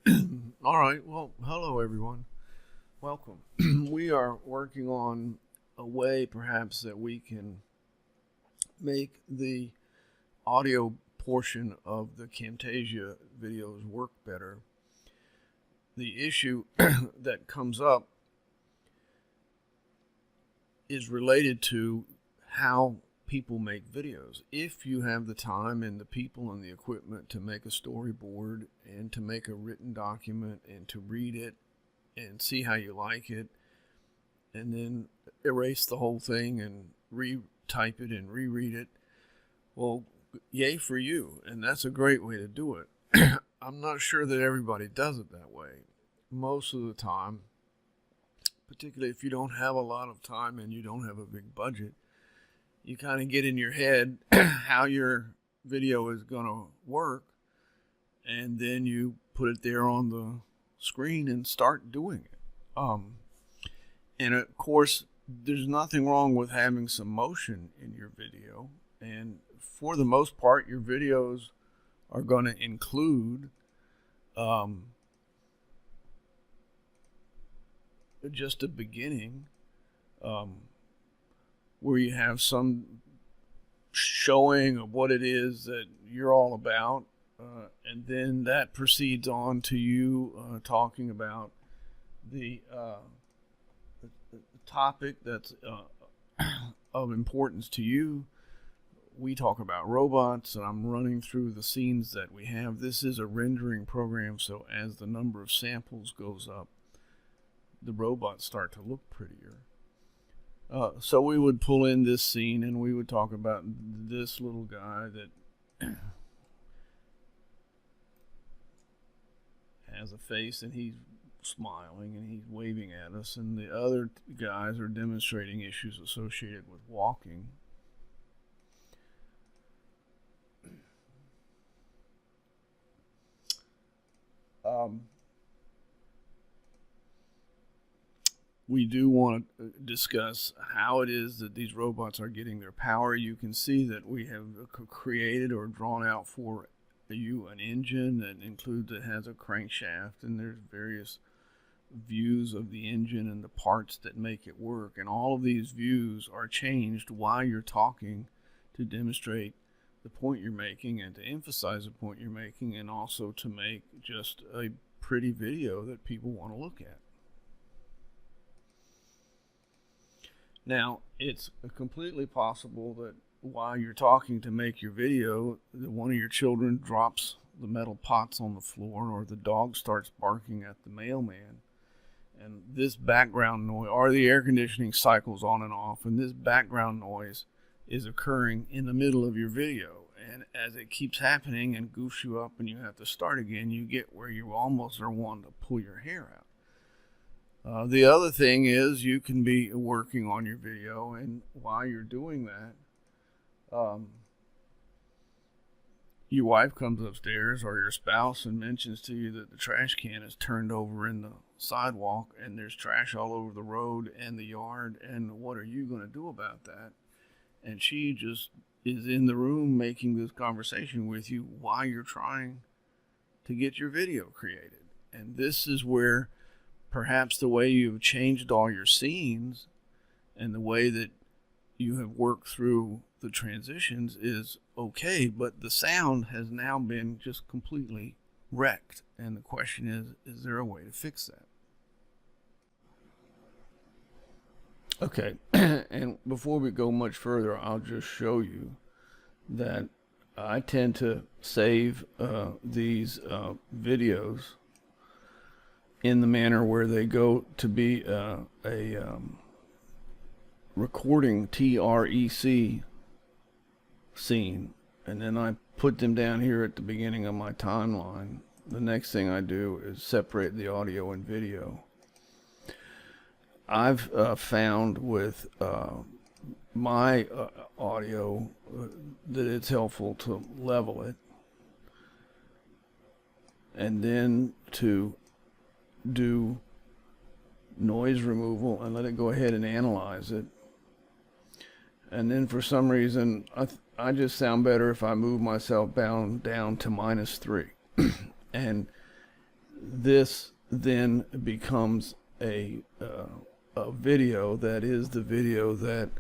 All right. Well, hello, everyone. Welcome. We are working on a way, perhaps, that we can make the audio portion of the Camtasia videos work better. The issue that comes up is related to how people make videos. If you have the time and the people and the equipment to make a storyboard and to make a written document and to read it and see how you like it and then erase the whole thing and retype it and reread it, well, yay for you. And that's a great way to do it. I'm not sure that everybody does it that way. Most of the time, particularly if you don't have a lot of time and you don't have a big budget, you kind of get in your head how your video is going to work, and then you put it there on the screen and start doing it. And of course, there's nothing wrong with having some motion in your video, and for the most part, your videos are going to include just a beginning where you have some showing of what it is that you're all about, and then that proceeds on to you talking about the topic that's of importance to you. We talk about robots, and I'm running through the scenes that we have. This is a rendering program, so as the number of samples goes up, the robots start to look prettier. So we would pull in this scene and we would talk about this little guy that has a face and he's smiling and he's waving at us, and the other guys are demonstrating issues associated with walking. We do want to discuss how it is that these robots are getting their power. You can see that we have created or drawn out for you an engine that includes, it has a crankshaft, and there's various views of the engine and the parts that make it work. And all of these views are changed while you're talking to demonstrate the point you're making and to emphasize the point you're making, and also to make just a pretty video that people want to look at. Now, it's completely possible that while you're talking to make your video, that one of your children drops the metal pots on the floor, or the dog starts barking at the mailman. And this background noise, or the air conditioning cycles on and off, and this background noise is occurring in the middle of your video. And as it keeps happening and goofs you up and you have to start again, you get where you almost are wanting to pull your hair out. The other thing is, you can be working on your video, and while you're doing that, your wife comes upstairs or your spouse and mentions to you that the trash can is turned over in the sidewalk and there's trash all over the road and the yard, and what are you going to do about that? And she just is in the room making this conversation with you while you're trying to get your video created. And this is where perhaps the way you've changed all your scenes and the way that you have worked through the transitions is okay, but the sound has now been just completely wrecked. And the question is there a way to fix that? Okay, and before we go much further, I'll just show you that I tend to save these videos in the manner where they go to be a recording TREC scene, and then I put them down here at the beginning of my timeline. The next thing I do is separate the audio and video. I've found with my audio that it's helpful to level it and then to do noise removal and let it go ahead and analyze it. And then for some reason I just sound better if I move myself down to -3. And this then becomes a video that is the video that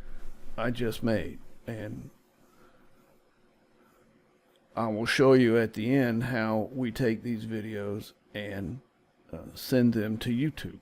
I just made, and I will show you at the end how we take these videos and send them to YouTube.